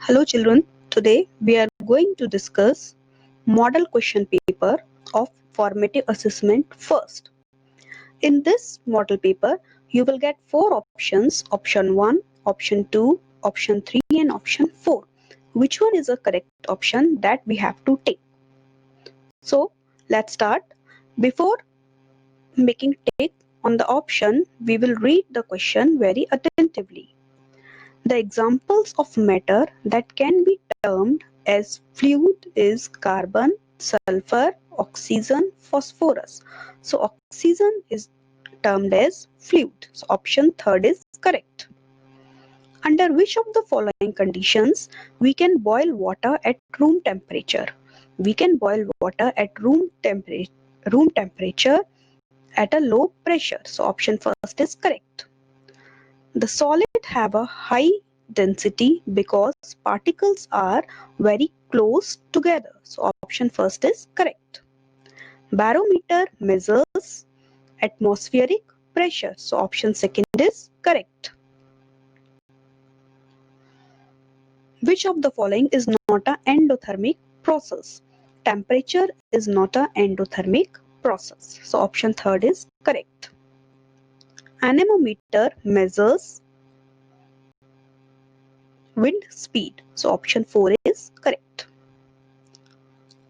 Hello children, today we are going to discuss model question paper of formative assessment first. In this model paper, you will get 4 options, option 1, option 2, option 3 and option 4. Which one is the correct option that we have to take? So let's start. Before making tick on the option, we will read the question very attentively. The examples of matter that can be termed as fluid is carbon, sulfur, oxygen, phosphorus. So oxygen is termed as fluid. So option third is correct. Under which of the following conditions we can boil water at room temperature? We can boil water at room temperature at a low pressure. So option first is correct. The solid have a high density because particles are very close together. So option first is correct. Barometer measures atmospheric pressure. So option second is correct. Which of the following is not an endothermic process? Temperature is not an endothermic process. So option third is correct. Anemometer measures wind speed. So option 4 is correct.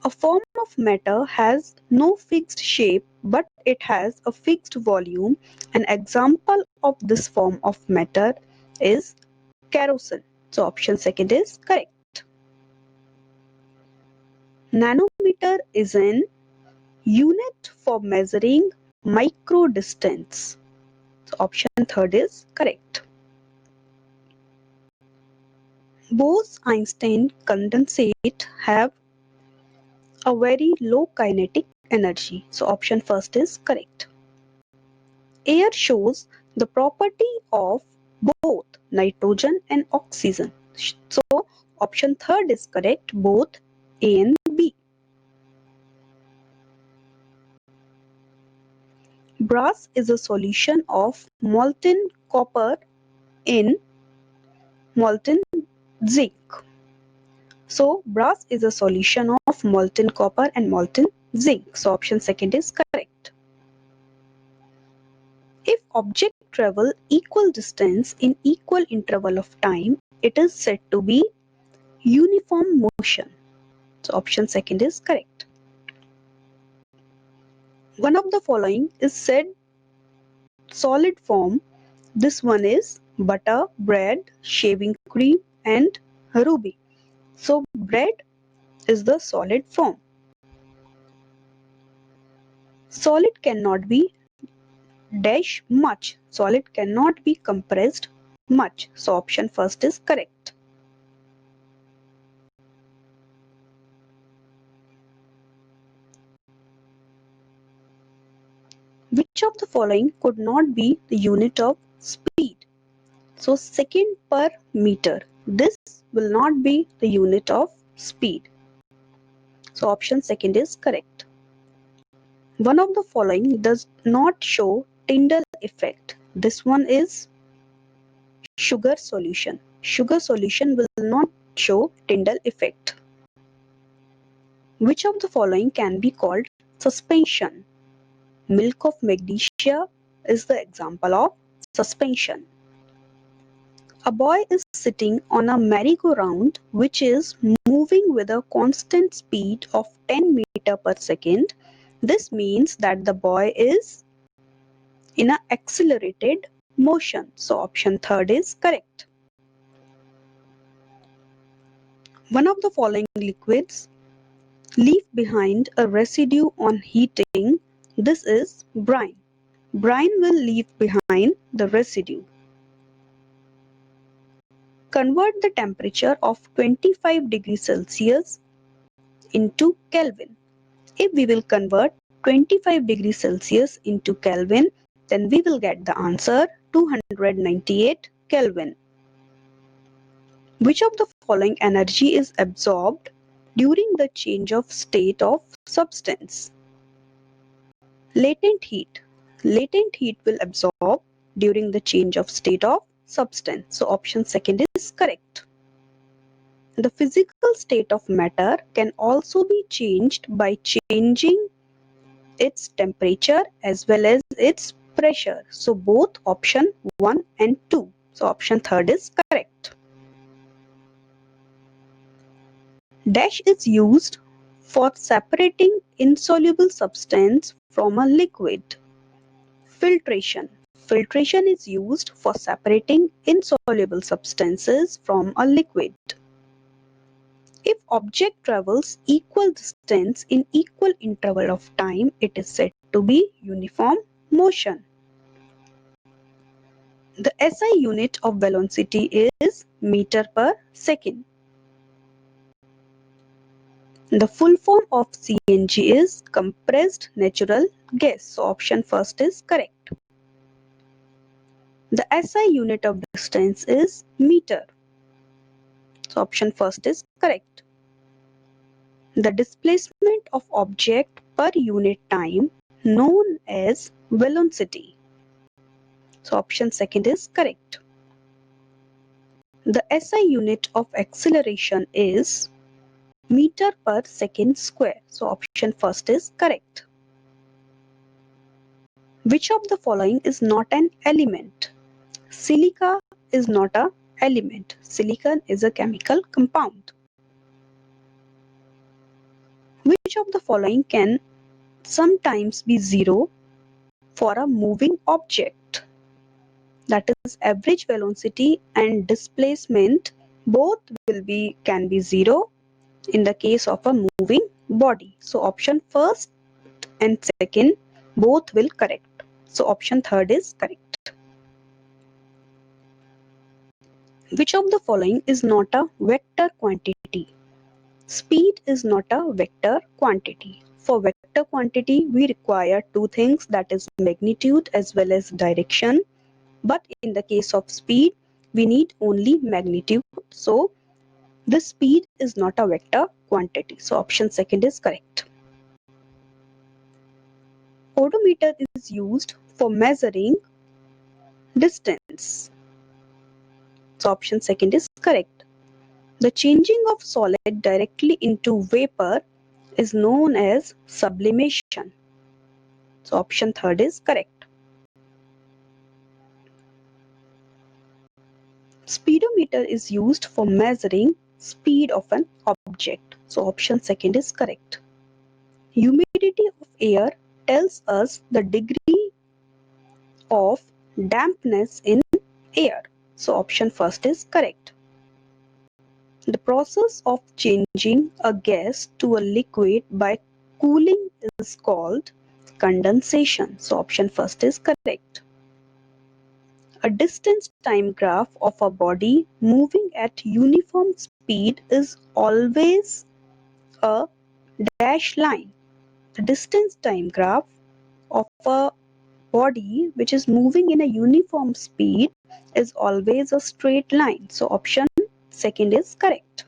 A form of matter has no fixed shape but it has a fixed volume. An example of this form of matter is kerosene. So option second is correct. Nanometer is an unit for measuring micro distance. So option third is correct. Bose-Einstein condensate have a very low kinetic energy. So option first is correct. Air shows the property of both nitrogen and oxygen. So option third is correct, both A and B. Brass is a solution of molten copper in molten zinc. So brass is a solution of molten copper and molten zinc. So option second is correct. If object travel equal distance in equal interval of time, it is said to be uniform motion. So option second is correct. One of the following is said solid form. This one is butter, bread, shaving cream and ruby. So bread is the solid form. Solid cannot be dash much. Solid cannot be compressed much. So option first is correct. Which of the following could not be the unit of speed? So second per meter. This will not be the unit of speed. So option second is correct. One of the following does not show Tyndall effect. This one is sugar solution. Sugar solution will not show Tyndall effect. Which of the following can be called suspension? Milk of magnesia is the example of suspension. A boy is sitting on a merry-go-round which is moving with a constant speed of 10 meters per second. This means that the boy is in an accelerated motion. So option third is correct. One of the following liquids leave behind a residue on heating. This is brine. Brine will leave behind the residue. Convert the temperature of 25 degrees Celsius into Kelvin. If we will convert 25 degrees Celsius into Kelvin, then we will get the answer 298 Kelvin. Which of the following energy is absorbed during the change of state of substance? Latent heat. Latent heat will absorb during the change of state of substance. So option second is correct. The physical state of matter can also be changed by changing its temperature as well as its pressure. So both option 1 and 2. So option third is correct. Dash is used for separating insoluble substance from a liquid. Filtration. Filtration is used for separating insoluble substances from a liquid. If object travels equal distance in equal interval of time, it is said to be uniform motion. The SI unit of velocity is meter per second. The full form of CNG is compressed natural gas. So option first is correct. The SI unit of distance is meter. So option first is correct. The displacement of object per unit time known as velocity. So option second is correct. The SI unit of acceleration is meter per second square. So option first is correct. Which of the following is not an element? Silica is not an element. Silicon is a chemical compound. Which of the following can sometimes be zero for a moving object? That is, average velocity and displacement both can be zero in the case of a moving body. So option first and second both will correct. So option third is correct. Which of the following is not a vector quantity? Speed is not a vector quantity. For vector quantity, we require two things, that is magnitude as well as direction. But in the case of speed, we need only magnitude. So this speed is not a vector quantity. So option second is correct. Odometer is used for measuring distance. So option second is correct. The changing of solid directly into vapor is known as sublimation. So option third is correct. Speedometer is used for measuring speed of an object. So option second is correct. Humidity of air tells us the degree of dampness in air. So option first is correct. The process of changing a gas to a liquid by cooling is called condensation. So option first is correct. A distance time graph of a body moving at uniform speed is always a dashed line. The distance time graph of a body which is moving in a uniform speed is always a straight line. So option second is correct.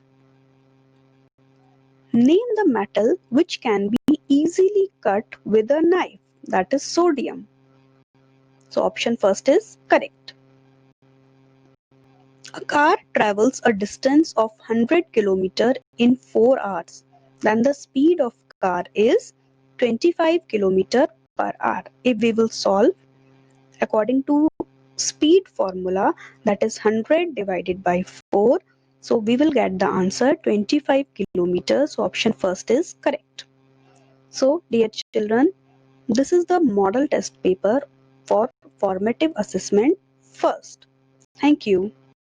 Name the metal which can be easily cut with a knife, that is sodium. So option first is correct. A car travels a distance of 100 km in 4 hours. Then the speed of car is 25 km per hour. If we will solve according to speed formula, that is 100 divided by 4. So we will get the answer 25 kilometers. So option first is correct. So dear children, this is the model test paper for formative assessment first. Thank you.